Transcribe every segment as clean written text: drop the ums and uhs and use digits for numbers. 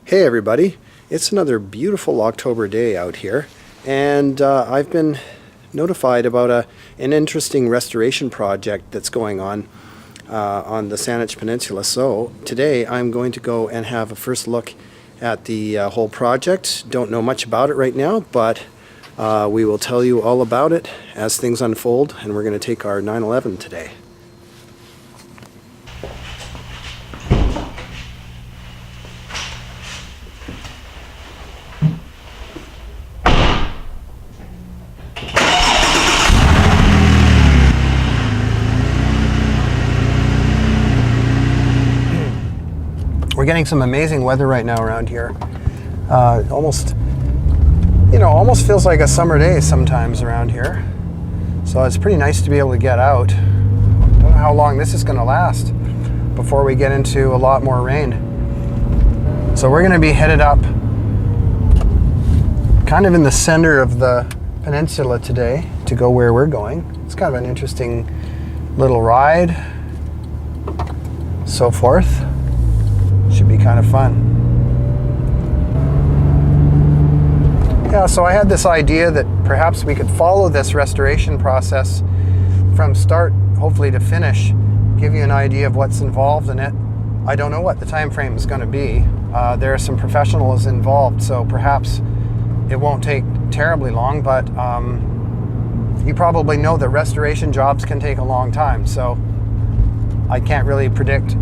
Hey everybody, it's another beautiful October day out here, and I've been notified about an interesting restoration project that's going on the Saanich Peninsula. So today I'm going to go and have a first look at the whole project. Don't know much about it right now, but we will tell you all about it as things unfold, and we're going to take our 911 today. We're getting some amazing weather right now around here. Almost feels like a summer day sometimes around here. So it's pretty nice to be able to get out. Don't know how long this is going to last before we get into a lot more rain. So we're going to be headed up kind of in the center of the peninsula today to go where we're going. It's kind of an interesting little ride. So forth. Should be kind of fun. Yeah, so I had this idea that perhaps we could follow this restoration process from start, hopefully to finish, give you an idea of what's involved in it. I don't know what the time frame is going to be. There are some professionals involved, so perhaps it won't take terribly long, but you probably know that restoration jobs can take a long time, so I can't really predict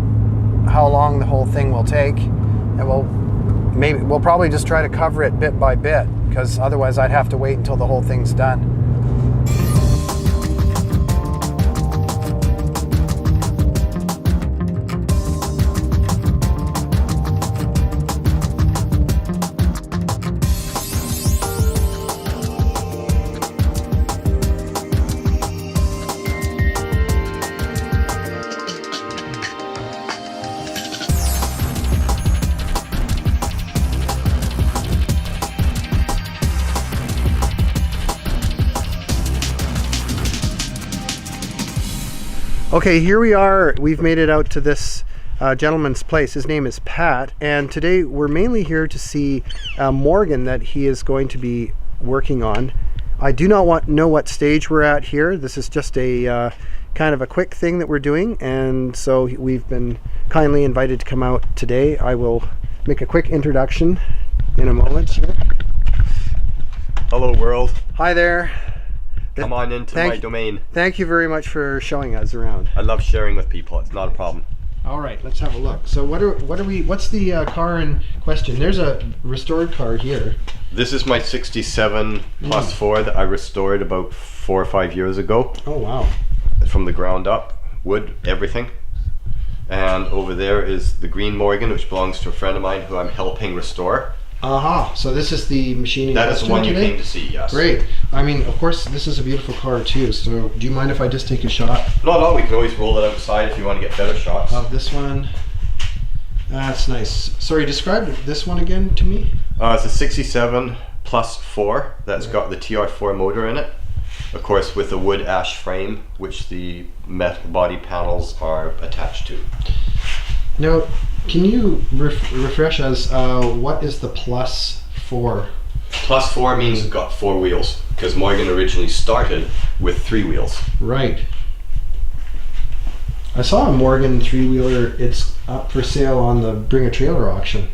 how long the whole thing will take, and we'll probably just try to cover it bit by bit, because otherwise I'd have to wait until the whole thing's done. Okay, here we are. We've made it out to this gentleman's place. His name is Pat, and today we're mainly here to see Morgan that he is going to be working on. I do not know what stage we're at here. This is just a kind of a quick thing that we're doing, and so we've been kindly invited to come out today. I will make a quick introduction in a moment here. Hello world. Hi there. Come on into my domain. Thank you very much for showing us around. I love sharing with people. It's not a problem. All right, let's have a look. So what's the car in question? There's a restored car here. This is my 67 plus 4 that I restored about 4 or 5 years ago. Oh wow. From the ground up, wood, everything. And over there is the green Morgan, which belongs to a friend of mine who I'm helping restore. Aha, so this is the machining. That is the one you came to see, yes. Great. I mean, of course, this is a beautiful car too, so do you mind if I just take a shot? No, we can always roll it outside if you want to get better shots. Of this one. That's nice. Sorry, describe this one again to me. It's a 67 plus 4 that's got the TR4 motor in it. Of course, with a wood ash frame, which the metal body panels are attached to. Now, can you refresh us, what is the plus 4? Plus 4 means it's got 4 wheels, because Morgan originally started with 3 wheels. Right. I saw a Morgan 3-wheeler, it's up for sale on the Bring a Trailer auction.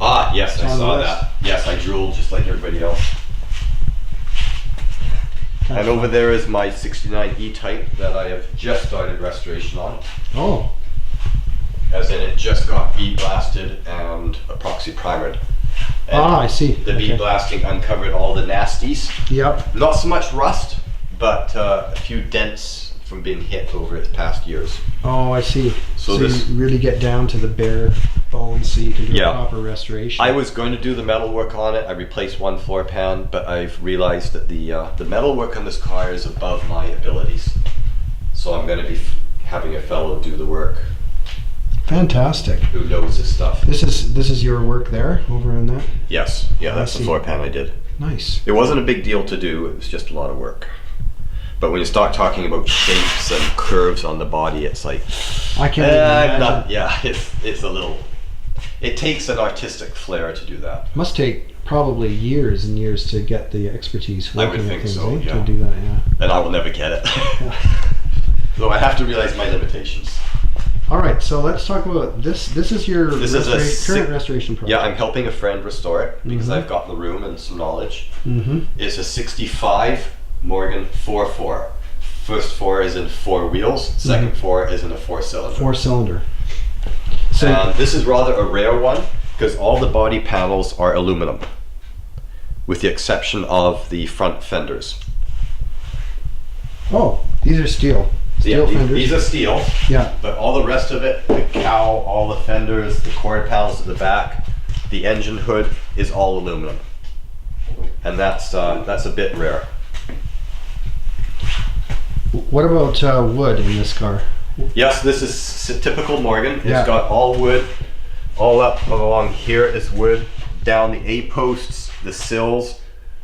Ah, yes, I saw that. Yes, I drooled just like everybody else. And over there is my 69 E-Type that I have just started restoration on. Oh. As in, it just got bead blasted and epoxy primered. And I see. The bead blasting uncovered all the nasties. Yep. Not so much rust, but a few dents from being hit over the past years. Oh, I see. So this, you really get down to the bare bones so you can do a proper restoration. I was going to do the metal work on it. I replaced one floor pan, but I've realized that the metal work on this car is above my abilities. So I'm going to be having a fellow do the work. Fantastic. Who knows his stuff. This is your work there, over in that? Yes. Yeah, that's the floor pan I did. Nice. It wasn't a big deal to do. It was just a lot of work. But when you start talking about shapes and curves on the body, it's like I can't even imagine. it's a little. It takes an artistic flair to do that. Must take probably years and years to get the expertise I would working think at things, so, yeah. to do that, yeah. And I will never get it. So I have to realize my limitations. All right, so let's talk about this. This is your This is a current restoration project. Yeah, I'm helping a friend restore it because I've got the room and some knowledge. It's a 65 Morgan 4.4. First 4 is in 4 wheels, second 4 is in a 4-cylinder. 4-cylinder. So This is rather a rare one because all the body panels are aluminum, with the exception of the front fenders. oh, these are steel. Steel fenders. These are steel. Yeah. But all the rest of it, the cowl, all the fenders, the quarter panels at the back, the engine hood is all aluminum, and that's a bit rare. What about wood in this car? Yes, this is typical Morgan. It's Yeah. got all wood, all up along here is wood, down the A posts, the sills,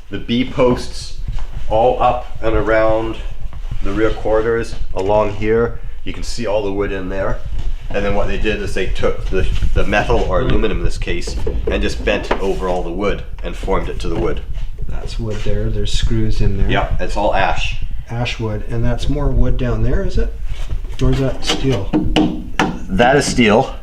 the B posts, all up and around the rear quarters along here. You can see all the wood in there. And then what they did is they took the metal or aluminum in this case and just bent over all the wood and formed it to the wood. That's wood there. There's screws in there. Yeah, it's all ash. Ash wood. And that's more wood down there, is it? Or is that steel? That is steel.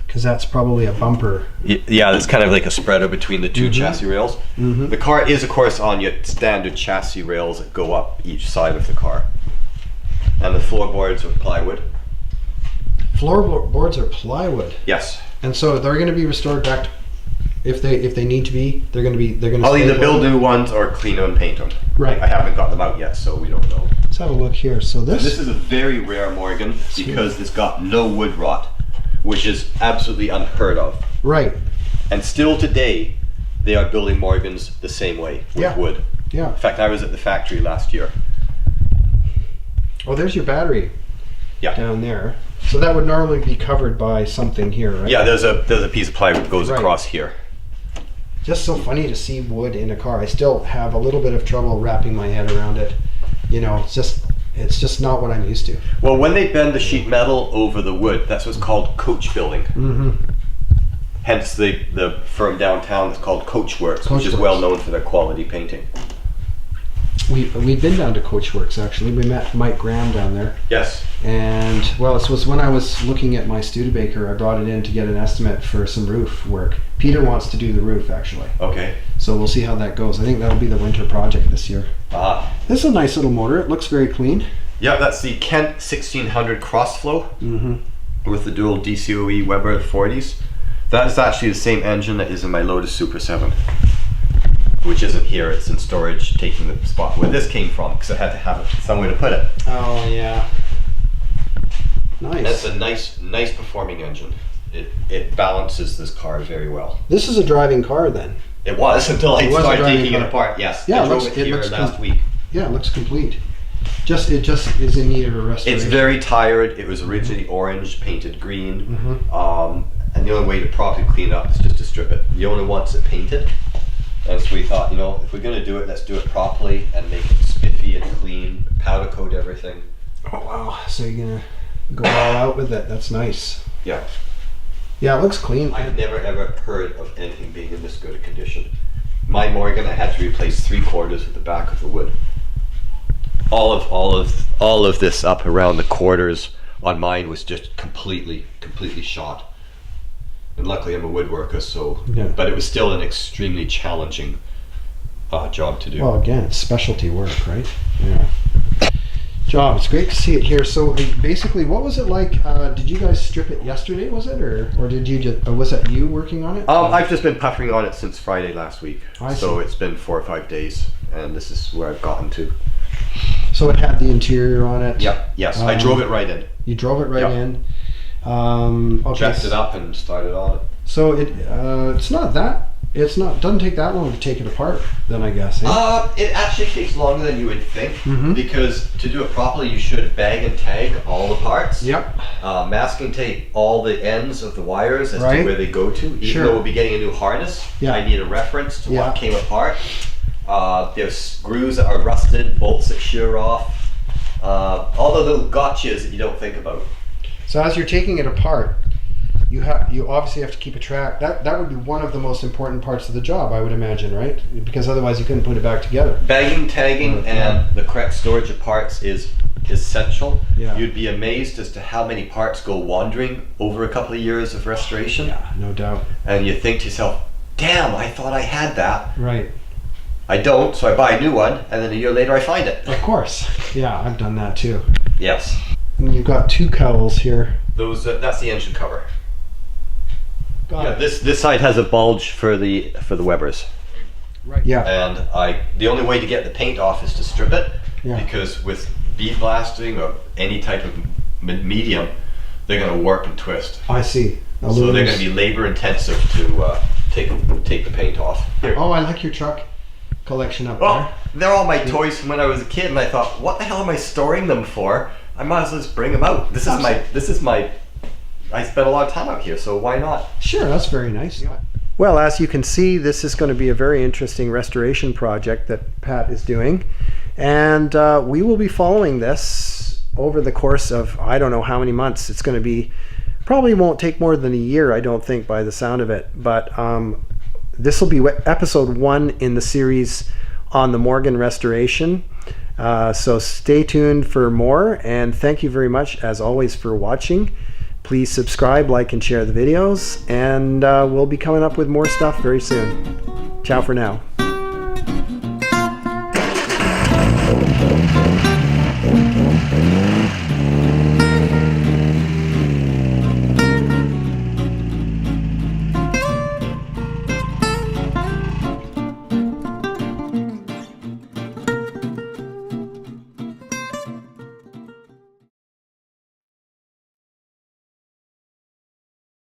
Because that's probably a bumper. Yeah, that's kind of like a spreader between the two chassis rails. The car is, of course, on your standard chassis rails that go up each side of the car. And the floorboards are plywood. Floorboards are plywood. Yes. And so they're going to be restored back to, if they need to be, they're going to I'll stay either build plywood? new ones or clean them and paint them. Right. I haven't got them out yet, so we don't know. Let's have a look here. So This is a very rare Morgan because it's got no wood rot, which is absolutely unheard of. right. And still today, they are building Morgans the same way, with Yeah. wood. Yeah. In fact, I was at the factory last year. Oh, there's your battery Yeah. down there. So that would normally be covered by something here, right? Yeah, there's a piece of plywood that goes Right. across here. Just so funny to see wood in a car. I still have a little bit of trouble wrapping my head around it. You know, it's just not what I'm used to. Well, when they bend the sheet metal over the wood, that's what's called coach building. Hence the firm downtown that's called Coachworks, which is Coachworks. well known for their quality painting. We've been down to Coachworks actually. We met Mike Graham down there. Yes. And well, it was when I was looking at my Studebaker, I brought it in to get an estimate for some roof work. Peter wants to do the roof actually. Okay. So we'll see how that goes. I think that'll be the winter project this year. Ah. This is a nice little motor. It looks very clean. Yeah, that's the Kent 1600 Crossflow with the dual DCOE Weber 40s. That is actually the same engine that is in my Lotus Super 7, which isn't here. It's in storage, taking the spot where this came from because I had to have somewhere to put it. Oh yeah. Nice. That's a nice performing engine. It balances this car very well. This is a driving car then. It was until I It was a started driving taking it car. apart. Yes, Yeah, I it drove looks- it it here looks last week. Yeah, it looks complete. It just is in need of a restoration. It's very tired. It was originally orange, painted green, and the only way to properly clean it up is just to strip it. The owner wants it painted, and so we thought, you know, if we're going to do it, let's do it properly and make it spiffy and clean, powder coat everything. Oh wow! So you're gonna go all out with it? That's nice. Yeah, Yeah, it looks clean. I've never ever heard of anything being in this good a condition. My Morgan, I had to replace 3/4 of the back of the wood. All of this up around the quarters on mine was just completely shot. And luckily I'm a woodworker, so Yeah. but it was still an extremely challenging job to do. Well, again, it's specialty work, right? Yeah. Job. It's great to see it here. So basically, what was it like? Did you guys strip it yesterday? Was it, or did you just? Was that you working on it? I've just been puffering on it since Friday last week. I So see. it's been 4 or 5 days, and this is where I've gotten to. So it had the interior on it. Yep. Yes, I drove it right in. You drove it right Yep. in. Okay. Jacked it up and started on it. So doesn't take that long to take it apart. Then I guess. Eh? It actually takes longer than you would think, Mhm. because to do it properly, you should bag and tag all the parts. Yep. Masking tape all the ends of the wires as Right. to where they go to. Even Sure. though we'll be getting a new harness, Yeah. I need a reference to Yeah. what came apart. There's screws that are rusted, bolts that shear off, all the little gotchas that you don't think about. So as you're taking it apart, you obviously have to keep a track. That would be one of the most important parts of the job, I would imagine, right? Because otherwise you couldn't put it back together. Bagging, tagging, and the correct storage of parts is essential. Yeah. You'd be amazed as to how many parts go wandering over a couple of years of restoration. Yeah, no doubt. And you think to yourself, damn, I thought I had that. Right. I don't, so I buy a new one, and then a year later I find it. Of course. Yeah, I've done that too. Yes. And you've got 2 cowls here. Those that's the engine cover. Got Yeah, it. this side has a bulge for the Webbers. Right. Yeah. And the only way to get the paint off is to strip it, Yeah. because with bead blasting or any type of medium, they're going to warp and twist. I see. So they're going to be labor intensive to take the paint off. Here. Oh, I like your truck collection up Well, they're all my toys from when I was a kid, and I thought, what the hell am I storing them for? I might as well just bring them out. This is my. I spent a lot of time out here, so why not? there. Sure, that's very nice. Well, as you can see, this is going to be a very interesting restoration project that Pat is doing. And we will be following this over the course of, I don't know how many months. It's going to be, probably won't take more than a year, I don't think, by the sound of it. But this will be episode 1 in the series on the Morgan restoration. So stay tuned for more. And thank you very much, as always, for watching. Please subscribe, like, and share the videos. And we'll be coming up with more stuff very soon. Ciao for now. Thank you.